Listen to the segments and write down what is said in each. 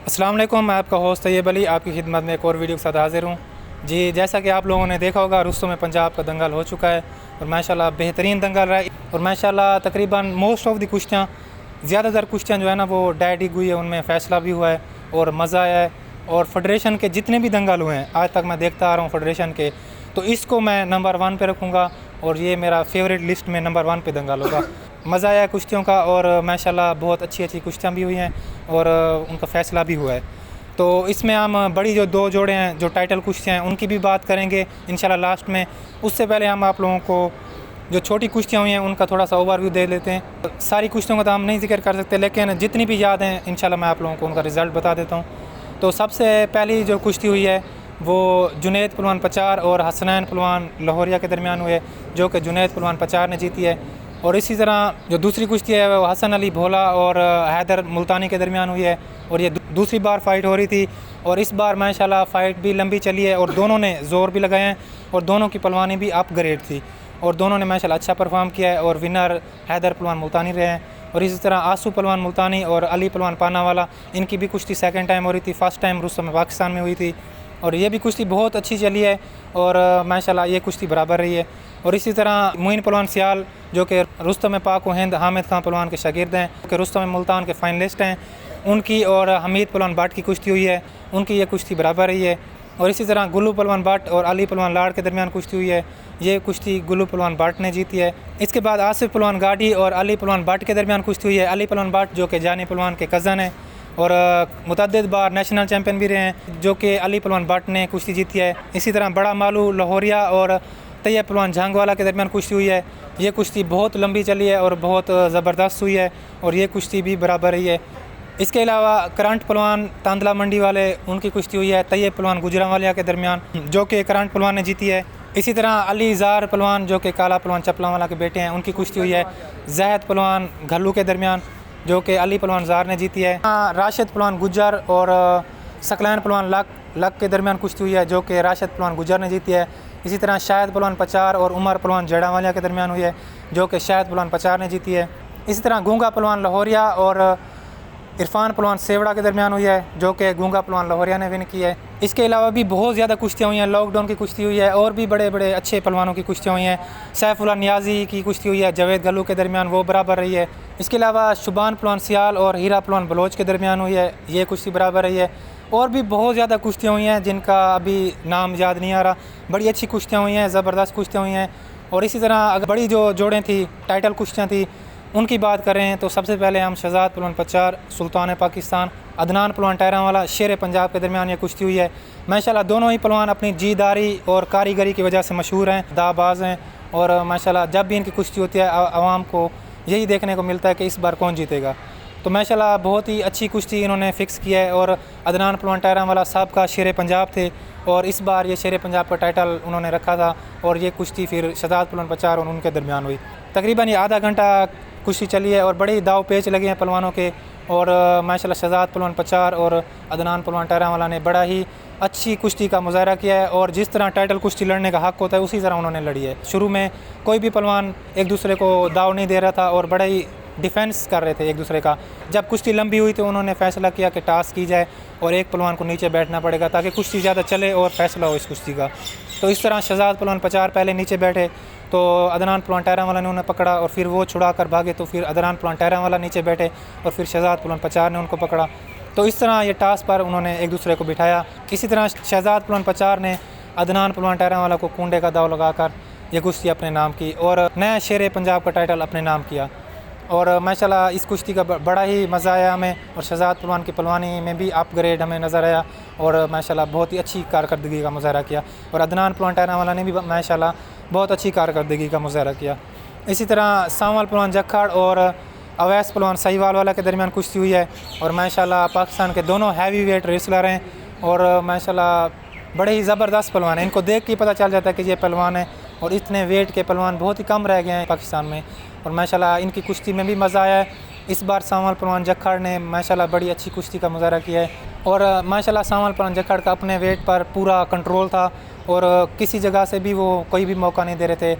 अस्सलाम वालेकुम, मैं आपका होस्ट तैयब अली आपकी खिदमत में एक और वीडियो के साथ हाज़िर हूँ। जी, जैसा कि आप लोगों ने देखा होगा, रुस्तों में पंजाब का दंगल हो चुका है और माशाल्लाह बेहतरीन दंगल रहा है। और माशाल्लाह तकरीबन मोस्ट ऑफ दी कुश्तियाँ, ज़्यादातर कुश्तियाँ जो है ना वो डायडिग हुई है, उनमें फ़ैसला भी हुआ है और मज़ा आया है। और फेडरेशन के जितने भी दंगल हुए हैं आज तक मैं देखता आ रहा हूँ फेडरेशन के, तो इसको मैं नंबर 1 पे रखूँगा और ये मेरा फेवरेट लिस्ट में नंबर 1 पे दंगल होगा। मज़ा आया कुश्तियों का और माशाल्लाह बहुत अच्छी कुश्तियाँ भी हुई हैं और उनका फ़ैसला भी हुआ है। तो इसमें हम बड़ी जो 2 जोड़े हैं, जो टाइटल कुश्तियाँ हैं, उनकी भी बात करेंगे इंशाल्लाह लास्ट में। उससे पहले हम आप लोगों को जो छोटी कुश्तियाँ हुई हैं उनका थोड़ा सा ओवरव्यू दे लेते हैं। सारी कुश्तियों का तो हम नहीं ज़िक्र कर सकते, लेकिन जितनी भी याद हैं इंशाल्लाह मैं आप लोगों को उनका रिज़ल्ट बता देता हूँ। तो सबसे पहली जो कुश्ती हुई है वो जुनैद पहलवान पचार और हसनैन पहलवान लाहौरिया के दरमियान हुई है, जो कि जुनैद पहलवान पचार ने जीती है। और इसी तरह जो दूसरी कुश्ती है वो हसन अली भोला और हैदर मुल्तानी के दरमियान हुई है और ये दूसरी बार फ़ाइट हो रही थी। और इस बार माशाल्लाह फ़ाइट भी लंबी चली है और दोनों ने ज़ोर भी लगाए हैं और दोनों की पहलवानी भी अपग्रेड थी और दोनों ने माशाल्लाह अच्छा परफॉर्म किया है और विनर हैदर पहलवान मुल्तानी रहे हैं। और इसी तरह आंसू पहलवान मुल्तानी और अली पहलवान पानावाला, इनकी भी कुश्ती सेकंड टाइम हो रही थी। फ़र्स्ट टाइम रुस्तम में पाकिस्तान में हुई थी और ये भी कुश्ती बहुत अच्छी चली है और माशाल्लाह ये कुश्ती बराबर रही है। और इसी तरह मोइन पहलवान सियाल, जो कि रुस्तम पाक व हिंद हामिद खान पहलवान के शागिर्द हैं, कि रुस्तम मुल्तान के फाइनलिस्ट हैं, उनकी और हमीद पहलवान भट्ट की कुश्ती हुई है, उनकी ये कुश्ती बराबर रही है। और इसी तरह गुल्लू पहलवान भट्ट और अली पहलवान लाड़ के दरमियान कुश्ती हुई है, ये कुश्ती गुल्लू पहलवान भट्ट ने जीती है। इसके बाद आसिफ पहलवान गाड़ी और अली पहलवान भट्ट के दरमियान कुश्ती हुई है। अली पहलवान भट्ट जो कि जानी पहलवान के कज़न हैं और मुतअद्दिद बार नेशनल चैम्पियन भी रहे हैं, जो कि अली पहलवान भट्ट ने कुश्ती जीती है। इसी तरह बड़ा मालू लाहौरिया और तैयब पहलवान झांगवाला के दरमियान कुश्ती हुई है। ये कुश्ती बहुत लंबी चली है और बहुत ज़बरदस्त हुई है और ये कुश्ती भी बराबर रही है। इसके अलावा करंट पहलवान तांदला मंडी वाले, उनकी कुश्ती हुई है तैयब पहलवान गुजरांवालिया के दरमियान, जो कि करंट पहलवान ने जीती है। इसी तरह अली ज़ार पहलवान, जो कि काला पहलवान चपलावाला के बेटे हैं, उनकी कुश्ती हुई है जहद पहलवान घल्लू के दरमियान, जो कि अली पहलवान ज़ार ने जीती है। राशिद पहलवान गुज्जर और सकलैन पहलवान लक के दरमियान कुश्ती हुई है, जो कि राशिद पहलवान गुज्जर ने जीती है। इसी तरह शाहिद पहलवान पचार और उमर पहलवान जड़ावालिया के दरमियान हुई है, जो कि शाहिद पहलवान पचार ने जीती है। इसी तरह गूंगा पहलवान लाहौरिया और इरफान पहलवान सेवड़ा के दरमियान हुई है, जो कि गूंगा पहलवान लाहौरिया ने विन की है। इसके अलावा भी बहुत ज़्यादा कुश्तियाँ हुई हैं। लॉकडाउन की कुश्ती हुई है और भी बड़े बड़े अच्छे पहलवानों की कुश्तियाँ हुई हैं। सैफुल्लाह नियाज़ी की कुश्ती हुई है जावेद गल्लू के दरमियान, वो बराबर रही है। इसके अलावा शुबान पहलवान सियाल और हीरा पहलवान बलोच के दरमियान हुई है, ये कुश्ती बराबर रही है। और भी बहुत ज़्यादा कुश्तियाँ हुई हैं जिनका अभी नाम याद नहीं आ रहा। बड़ी अच्छी कुश्तियाँ हुई हैं, ज़बरदस्त कुश्तियाँ हुई हैं। और इसी तरह अगर बड़ी जो जोड़ें थी, टाइटल कुश्तियाँ थी, उनकी बात करें तो सबसे पहले हम शहजाद पहलवान पचार सुल्तान पाकिस्तान अदनान पहलवान टहरांवाला शेर पंजाब के दरमियान ये कुश्ती हुई है। माशाल्लाह दोनों ही पहलवान अपनी जीदारी और कारीगरी की वजह से मशहूर हैं, दाबाज हैं और माशाल्लाह जब भी इनकी कुश्ती होती है आवाम को यही देखने को मिलता है कि इस बार कौन जीतेगा। तो माशाल्लाह बहुत ही अच्छी कुश्ती इन्होंने फ़िक्स किया है। और अदनान पहलवान टहरांवाला साहब का शेर पंजाब थे और इस बार ये शेर पंजाब का टाइटल उन्होंने रखा था और ये कुश्ती फिर शहजाद पहलवान पचार और उनके दरमियान हुई। तकरीबन ये आधा घंटा कुश्ती चली है और बड़े दाव पेच लगे हैं पहलवानों के। और माशाल्लाह शहजाद पहलवान पचार और अदनान पहलवान टहरांवाला ने बड़ा ही अच्छी कुश्ती का मुजाहरा किया है और जिस तरह टाइटल कुश्ती लड़ने का हक़ होता है उसी तरह उन्होंने लड़ी है। शुरू में कोई भी पहलवान एक दूसरे को दाव नहीं दे रहा था और बड़ा ही डिफेंस कर रहे थे एक दूसरे का। जब कुश्ती लंबी हुई तो उन्होंने फ़ैसला किया कि टास्क की जाए और एक पहलवान को नीचे बैठना पड़ेगा ताकि कुश्ती ज़्यादा चले और फ़ैसला हो इस कुश्ती का। तो इस तरह शहजाद पहलवान पचार पहले नीचे बैठे तो अदनान पहलवान टहरांवाला ने उन्हें पकड़ा और फिर वो छुड़ा कर भागे, तो फिर अदनान पहलवान टहरांवाला नीचे बैठे और फिर शहजाद पहलवान पचार ने उनको पकड़ा। तो इस तरह ये टास्क पर उन्होंने एक दूसरे को बिठाया। इसी तरह शहजाद पहलवान पचार ने अदनान पहलवान टहरांवाला को कुंडे का दाव लगाकर ये कुश्ती अपने नाम की और नया शेर पंजाब का टाइटल अपने नाम किया। और माशाल्लाह इस कुश्ती का बड़ा ही मज़ा आया हमें और शहजाद पहलवान की पहलवानी में भी अपग्रेड हमें नज़र आया और माशाल्लाह बहुत ही अच्छी कारकर्दगी का मुजाहरा किया। और अदनान पहलवान टहरांवाला ने भी माशाल्लाह बहुत अच्छी कारकर्दगी का मुजाहरा किया। इसी तरह सांवल पहलवान जखड़ और अवैस पहलवान सहीवाल वाला के दरमियान कुश्ती हुई है और माशाल्लाह पाकिस्तान के दोनों हैवी वेट रेसलर हैं और माशाल्लाह बड़े ही ज़बरदस्त पहलवान हैं। इनको देख के पता चल जाता है कि ये पहलवान है और इतने वेट के पहलवान बहुत ही कम रह गए हैं पाकिस्तान में। और माशाल्लाह इनकी कुश्ती में भी मज़ा आया है। इस बार सांवल पहलवान जखड़ ने माशाल्लाह बड़ी अच्छी कुश्ती का मुजाहरा किया है और माशाल्लाह सांवल पहलवान जखड़ का अपने वेट पर पूरा कंट्रोल था और किसी जगह से भी वो कोई भी मौका नहीं दे रहे थे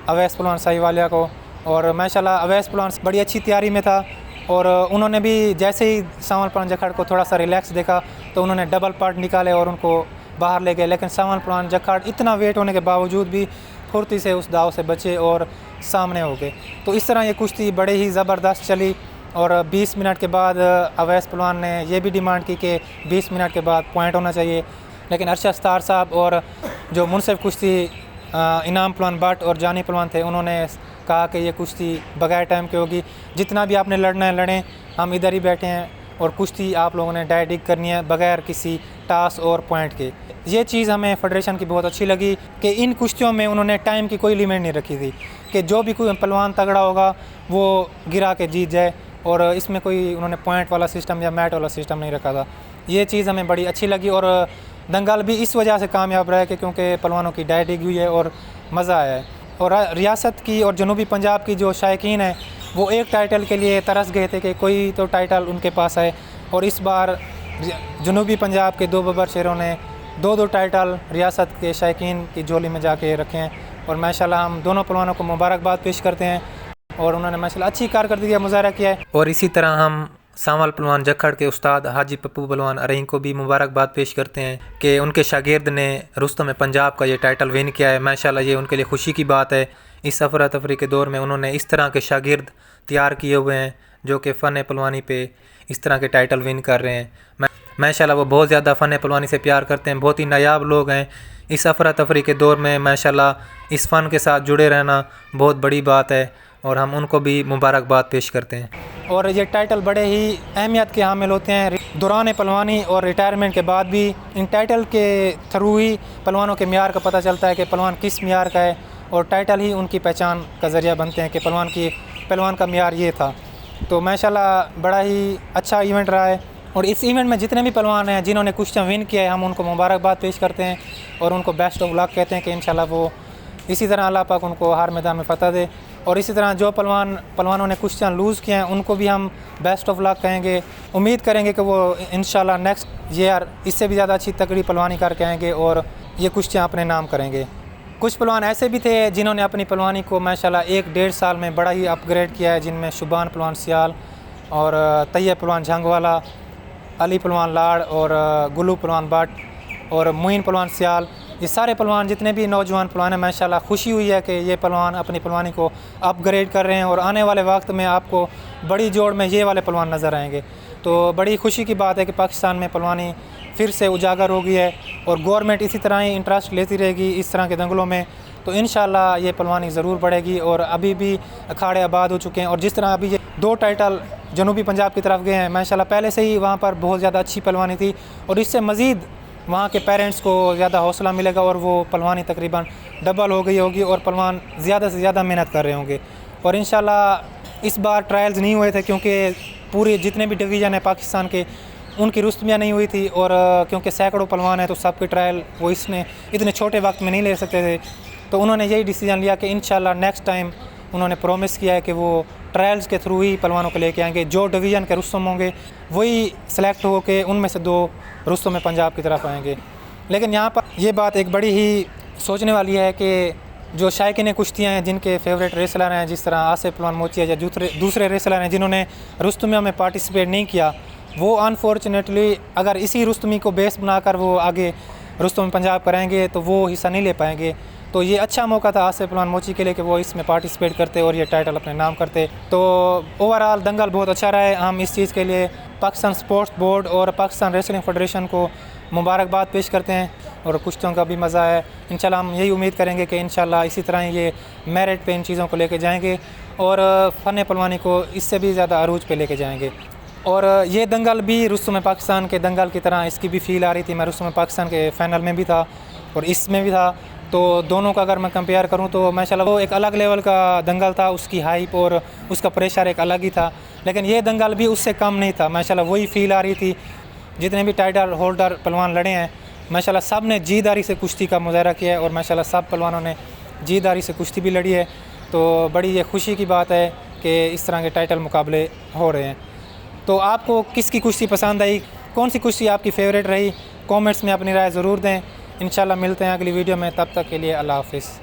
अवैस पहलवान सहीवालिया को। और माशाल्लाह अवैस पहलवान बड़ी अच्छी तैयारी में था और उन्होंने भी जैसे ही सावन पलवान जखड़ को थोड़ा सा रिलैक्स देखा तो उन्होंने डबल पार्ट निकाले और उनको बाहर ले गए, लेकिन सावन पलवान जखड़ इतना वेट होने के बावजूद भी फुर्ती से उस दाव से बचे और सामने हो गए। तो इस तरह ये कुश्ती बड़े ही ज़बरदस्त चली और 20 मिनट के बाद अवैस पलवान ने ये भी डिमांड की कि 20 मिनट के बाद पॉइंट होना चाहिए, लेकिन अरशद सत्तार साहब और जो मुनसिफ कुश्ती इनाम पलवान भट्ट और जानी पलवान थे, उन्होंने कहा कि ये कुश्ती बगैर टाइम की होगी, जितना भी आपने लड़ना है लड़ें, हम इधर ही बैठे हैं और कुश्ती आप लोगों ने डायरेक्ट करनी है बगैर किसी टास और पॉइंट के। ये चीज़ हमें फेडरेशन की बहुत अच्छी लगी कि इन कुश्तियों में उन्होंने टाइम की कोई लिमिट नहीं रखी थी कि जो भी कोई पलवान तगड़ा होगा वो गिरा के जीत जाए, और इसमें कोई उन्होंने पॉइंट वाला सिस्टम या मैट वाला सिस्टम नहीं रखा था। ये चीज़ हमें बड़ी अच्छी लगी और दंगल भी इस वजह से कामयाब रहा कि क्योंकि पलवानों की डाइटिंग हुई है और मज़ा आया है। और रियासत की और जनूबी पंजाब की जो शायकीन है वो एक टाइटल के लिए तरस गए थे कि कोई तो टाइटल उनके पास है, और इस बार जनूबी पंजाब के दो बबर शेरों ने दो टाइटल रियासत के शायकीन की झोली में जाके रखे हैं, और माशाल्लाह हम दोनों पलवानों को मुबारकबाद पेश करते हैं और उन्होंने माशाल्लाह अच्छी कारकर्दगी का मुजाहरा किया है। और इसी तरह हम सांवल पलवान जखड़ के उस्ताद हाजी पप्पू पलवान अरही को भी मुबारकबाद पेश करते हैं कि उनके शागिर्द ने रुस्तम पंजाब का ये टाइटल विन किया है। माशाल्लाह ये उनके लिए खुशी की बात है। इस अफरा तफरी के दौर में उन्होंने इस तरह के शागिर्द तैयार किए हुए हैं जो कि फ़न पलवानी पे इस तरह के टाइटल विन कर रहे हैं। माशाल्लाह वो बहुत ज़्यादा फ़न पलवानी से प्यार करते हैं, बहुत ही नायाब लोग हैं। इस अफरा तफरी के दौर में माशाल्लाह इस फ़न के साथ जुड़े रहना बहुत बड़ी बात है और हम उनको भी मुबारकबाद पेश करते हैं। और ये टाइटल बड़े ही अहमियत के हामिल होते हैं दौरान पलवानी और रिटायरमेंट के बाद भी। इन टाइटल के थ्रू ही पलवानों के म्यार का पता चलता है कि पलवान किस म्यार का है, और टाइटल ही उनकी पहचान का ज़रिया बनते हैं कि पलवान का म्यार ये था। तो माशाल्लाह बड़ा ही अच्छा इवेंट रहा है, और इस इवेंट में जितने भी पलवान हैं जिन्होंने कुश्तियाँ विन किया है हम उनको मुबारकबाद पेश करते हैं और उनको बेस्ट ऑफ लक कहते हैं कि इंशाल्लाह वो इसी तरह अल्लाह पाक उनको हर मैदान में फ़तह दे। और इसी तरह जो पलवानों ने कुश्तियाँ लूज़ किए हैं उनको भी हम बेस्ट ऑफ लक कहेंगे। उम्मीद करेंगे कि वो इंशाल्लाह नेक्स्ट ईयर इससे भी ज़्यादा अच्छी तगड़ी पलवानी करके आएँगे और ये कुश्तियाँ अपने नाम करेंगे। कुछ पलवान ऐसे भी थे जिन्होंने अपनी पलवानी को माशाल्लाह 1-1.5 साल में बड़ा ही अपग्रेड किया है, जिनमें शुबान पलवान सियाल और तैयब पलवान झंगवाला, अली पलवान लाड़ और गुलू पलवान भट्ट और मुइन पलवान सियाल। ये सारे पलवान जितने भी नौजवान पलवान हैं माशाल्लाह खुशी हुई है कि ये पलवान अपनी पलवानी को अपग्रेड कर रहे हैं और आने वाले वक्त में आपको बड़ी जोड़ में ये वाले पलवान नज़र आएंगे। तो बड़ी खुशी की बात है कि पाकिस्तान में पलवानी फिर से उजागर हो गई है और गवर्नमेंट इसी तरह ही इंटरेस्ट लेती रहेगी इस तरह के दंगलों में, तो इंशाल्लाह ये पलवानी ज़रूर बढ़ेगी। और अभी भी अखाड़े आबाद हो चुके हैं, और जिस तरह अभी ये 2 टाइटल जनूबी पंजाब की तरफ गए हैं माशाल्लाह पहले से ही वहाँ पर बहुत ज़्यादा अच्छी पलवानी थी, और इससे मज़ीद वहाँ के पेरेंट्स को ज़्यादा हौसला मिलेगा और वो पलवानी तकरीबन डबल हो गई होगी और पलवान ज़्यादा से ज़्यादा मेहनत कर रहे होंगे। और इंशाल्लाह इस बार ट्रायल्स नहीं हुए थे क्योंकि पूरे जितने भी डिवीज़न है पाकिस्तान के उनकी रुस्तमियाँ नहीं हुई थी, और क्योंकि सैकड़ों पलवान है तो सबके ट्रायल वो इसने इतने छोटे वक्त में नहीं ले सकते थे, तो उन्होंने यही डिसीजन लिया कि इंशाल्लाह नेक्स्ट टाइम उन्होंने प्रॉमिस किया है कि वो ट्रायल्स के थ्रू ही पलवानों को लेके आएंगे। जो डिवीज़न के रुस्तम होंगे वही सेलेक्ट हो के उनमें से 2 रुस्तम पंजाब की तरफ आएंगे। लेकिन यहाँ पर ये बात एक बड़ी ही सोचने वाली है कि जो शायकीन कुश्तियाँ हैं जिनके फेवरेट रेसलर हैं, जिस तरह आसिफ पलवान मोचिया या दूसरे रेसलर हैं जिन्होंने रुस्तमियों में पार्टिसिपेट नहीं किया, वो अनफॉर्चुनेटली अगर इसी रुस्तमी को बेस बनाकर वो आगे रुस्तम पंजाब कराएंगे तो वो हिस्सा नहीं ले पाएंगे। तो ये अच्छा मौका था आसिफ पलवान मोची के लिए कि वो इसमें पार्टिसिपेट करते और ये टाइटल अपने नाम करते। तो ओवरऑल दंगल बहुत अच्छा रहा है। हम इस चीज़ के लिए पाकिस्तान स्पोर्ट्स बोर्ड और पाकिस्तान रेसलिंग फेडरेशन को मुबारकबाद पेश करते हैं, और कुश्तियों का भी मज़ा है। इंशाल्लाह हम यही उम्मीद करेंगे कि इंशाल्लाह इसी तरह ये मेरिट पे इन चीज़ों को लेके जाएंगे और फ़न पलवानी को इससे भी ज़्यादा अरूज पे लेके जाएंगे। और ये दंगल भी रुस्तम पाकिस्तान के दंगल की तरह इसकी भी फ़ील आ रही थी। मैं रुस्तम पाकिस्तान के फ़ाइनल में भी था और इसमें भी था, तो दोनों का अगर मैं कंपेयर करूं तो माशाल्लाह वो एक अलग लेवल का दंगल था, उसकी हाइप और उसका प्रेशर एक अलग ही था। लेकिन ये दंगल भी उससे कम नहीं था, माशाल्लाह वही फ़ील आ रही थी। जितने भी टाइटल होल्डर पलवान लड़े हैं माशाल्लाह सब ने जीदारी से कुश्ती का मुजाहरा किया है और माशाल्लाह सब पलवानों ने जीदारी से कुश्ती भी लड़ी है। तो बड़ी ये खुशी की बात है कि इस तरह के टाइटल मुकाबले हो रहे हैं। तो आपको किसकी कुश्ती पसंद आई, कौन सी कुश्ती आपकी फ़ेवरेट रही, कमेंट्स में अपनी राय ज़रूर दें। इंशाल्लाह मिलते हैं अगली वीडियो में, तब तक के लिए अल्लाह हाफ़िज़।